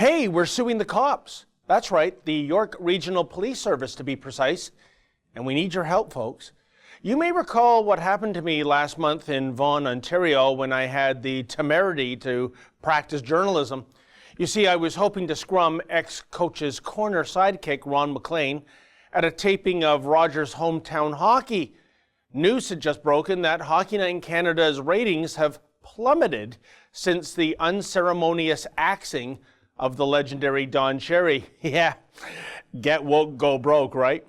Hey, we're suing the cops. That's right, the York Regional Police Service to be precise. And we need your help, folks. You may recall what happened to me last month in Vaughan, Ontario, when I had the temerity to practice journalism. You see, I was hoping to scrum ex-coach's corner sidekick Ron McLean at a taping of Rogers' hometown hockey. News had just broken that Hockey Night in Canada's ratings have plummeted since the unceremonious axing of the legendary Don Cherry. Yeah, get woke, go broke, right?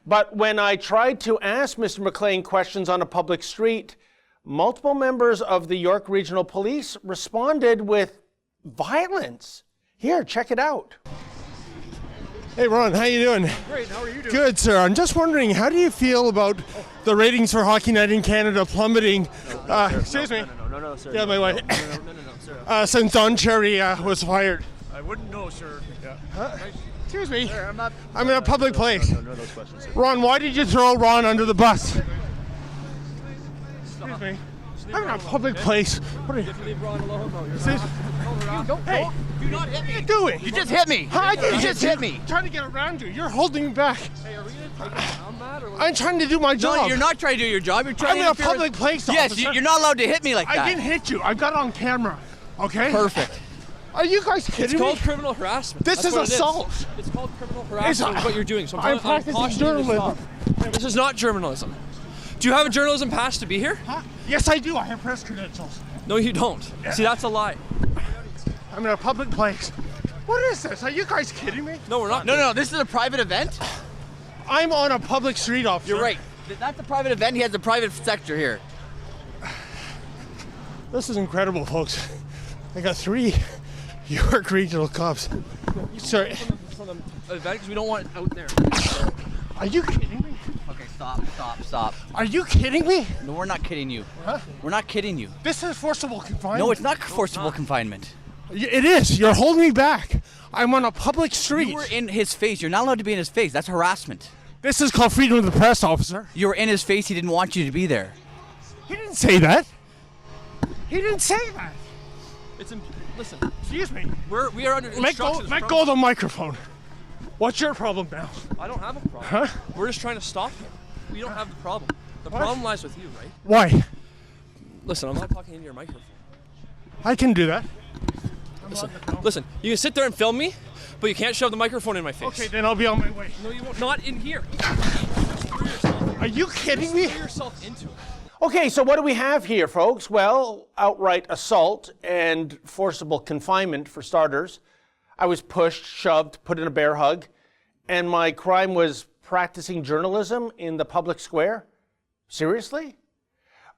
But when I tried to ask Mr. McLean questions on a public street, multiple members of the York Regional Police responded with violence. Here, check it out. Hey Ron, how you doing? Great, how are you doing? Good, sir. I'm just wondering, how do you feel about the ratings for Hockey Night in Canada plummeting? Excuse me. No, sir. Yeah, my wife. No, sir. Since Don Cherry was fired. I wouldn't know, sir. Yeah. Huh? Excuse me. Sir, I'm in a public place. No, those questions, sir. Ron, why did you throw Ron under the bus? Excuse me. I'm in a public place. What are you? Leave Ron alone. No, you're This- Hey, do not hit me. what are you doing? You just hit me. Huh? You just hit me. I'm trying to get around you. You're holding me back. Hey, are we gonna take it down, Matt, or what? I'm trying to do my job. No, you're not trying to do your job. You're trying I'm to in a interfere with- public place, Yes, officer. you're not allowed to hit me like that. I didn't hit you. I got it on camera. Okay? Perfect. Are you guys It's kidding called me? criminal harassment. This That's is what it assault. It's called criminal harassment. Is what you're doing. So I'm I'm practicing cautioning you to journalism. stop. This is not journalism. Do you have a journalism pass to be here? Huh? Yes, I do. I have press credentials. No, you don't. See, that's a lie. I'm in a public place. What is this? Are you guys kidding me? No, we're not. No, this is a private event. I'm on a public street, officer. You're right. That's a private event. He has a private sector here. This is incredible, folks. I got 3 York Regional cops. Sorry. From the event because we don't want it out there. Are you kidding me? Okay, stop. Are you kidding me? No, we're not kidding you. Huh? We're not kidding you. This is forcible confinement. No, it's not forcible confinement. It is. You're holding me back. I'm on a public street. You were in his face. You're not allowed to be in his face. That's harassment. This is called freedom of the press, officer. You were in his face. He didn't want you to be there. He didn't say that. He didn't say that. Listen, Excuse me. we are under instructions. Let go of the microphone. What's your problem now? I don't have a problem. Huh? We're just trying to stop him. We don't have the problem. The problem lies with you, right? Why? Listen, I'm not talking into your microphone. I can do that. Listen, you can sit there and film me, but you can't shove the microphone in my face. Okay, then I'll be on my way. No, you won't. Not in here. Are you kidding me? Throw yourself into it. Okay, so what do we have here, folks? Well, outright assault and forcible confinement, for starters. I was pushed, shoved, put in a bear hug, and my crime was practicing journalism in the public square? Seriously?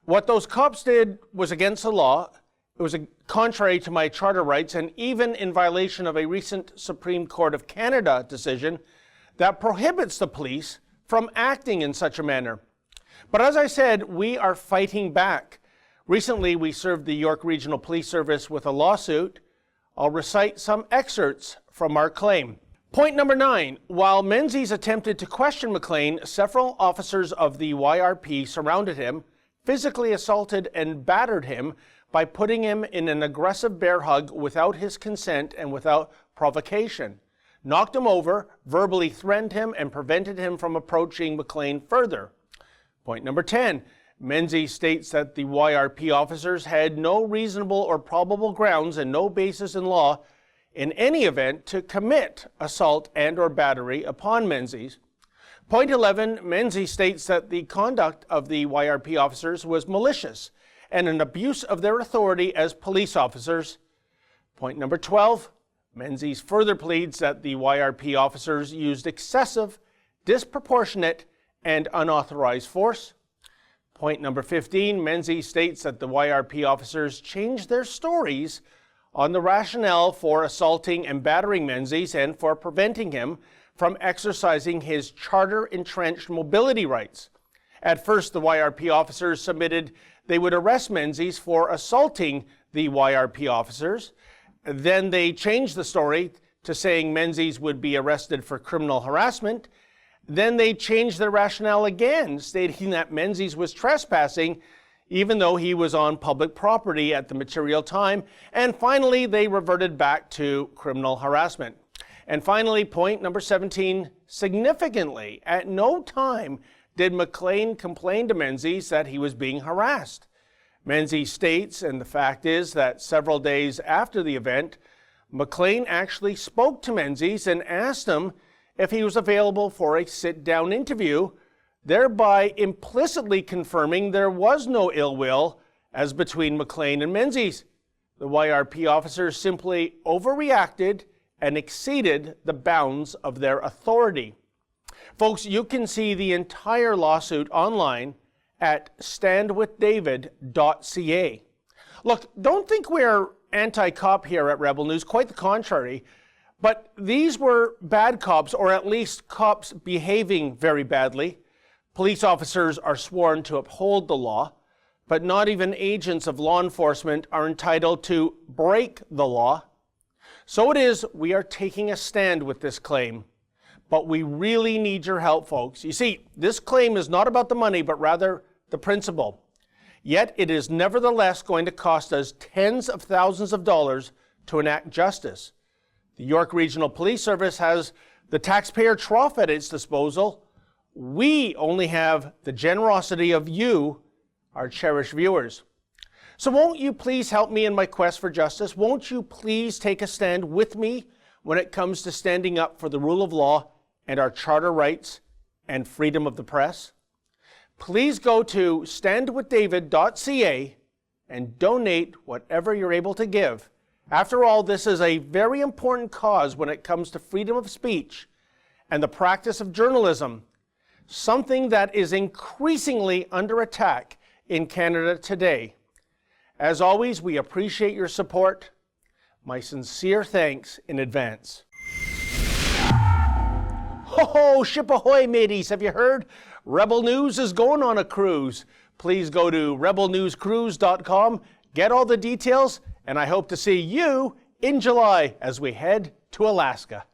What those cops did was against the law. It was contrary to my charter rights and even in violation of a recent Supreme Court of Canada decision that prohibits the police from acting in such a manner. But as I said, we are fighting back. Recently, we served the York Regional Police Service with a lawsuit. I'll recite some excerpts from our claim. Point number 9. While Menzies attempted to question McLean, several officers of the YRP surrounded him, physically assaulted and battered him by putting him in an aggressive bear hug without his consent and without provocation, knocked him over, verbally threatened him, and prevented him from approaching McLean further. Point number 10. Menzies states that the YRP officers had no reasonable or probable grounds and no basis in law in any event to commit assault and or battery upon Menzies. Point 11. Menzies states that the conduct of the YRP officers was malicious and an abuse of their authority as police officers. Point number 12. Menzies further pleads that the YRP officers used excessive, disproportionate, and unauthorized force. Point number 15, Menzies states that the YRP officers changed their stories on the rationale for assaulting and battering Menzies and for preventing him from exercising his charter-entrenched mobility rights. At first, the YRP officers submitted they would arrest Menzies for assaulting the YRP officers. Then they changed the story to saying Menzies would be arrested for criminal harassment. Then they changed their rationale again, stating that Menzies was trespassing, even though he was on public property at the material time. And finally, they reverted back to criminal harassment. And finally, point number 17, significantly, at no time did McLean complain to Menzies that he was being harassed. Menzies states, and the fact is that several days after the event, McLean actually spoke to Menzies and asked him if he was available for a sit-down interview, thereby implicitly confirming there was no ill will as between McLean and Menzies. The YRP officers simply overreacted and exceeded the bounds of their authority. Folks, you can see the entire lawsuit online at standwithdavid.ca. Look, don't think we're anti-cop here at Rebel News, quite the contrary, but these were bad cops, or at least cops behaving very badly. Police officers are sworn to uphold the law, but not even agents of law enforcement are entitled to break the law. So it is, we are taking a stand with this claim, but we really need your help, folks. You see, this claim is not about the money, but rather the principle. Yet it is nevertheless going to cost us tens of thousands of dollars to enact justice. The York Regional Police Service has the taxpayer trough at its disposal. We only have the generosity of you, our cherished viewers. So won't you please help me in my quest for justice? Won't you please take a stand with me when it comes to standing up for the rule of law and our charter rights and freedom of the press? Please go to standwithdavid.ca and donate whatever you're able to give. After all, this is a very important cause when it comes to freedom of speech and the practice of journalism, something that is increasingly under attack in Canada today. As always, we appreciate your support. My sincere thanks in advance. Ho-ho, ship ahoy, mateys. Have you heard? Rebel News is going on a cruise. Please go to rebelnewscruise.com, get all the details, and I hope to see you in July as we head to Alaska.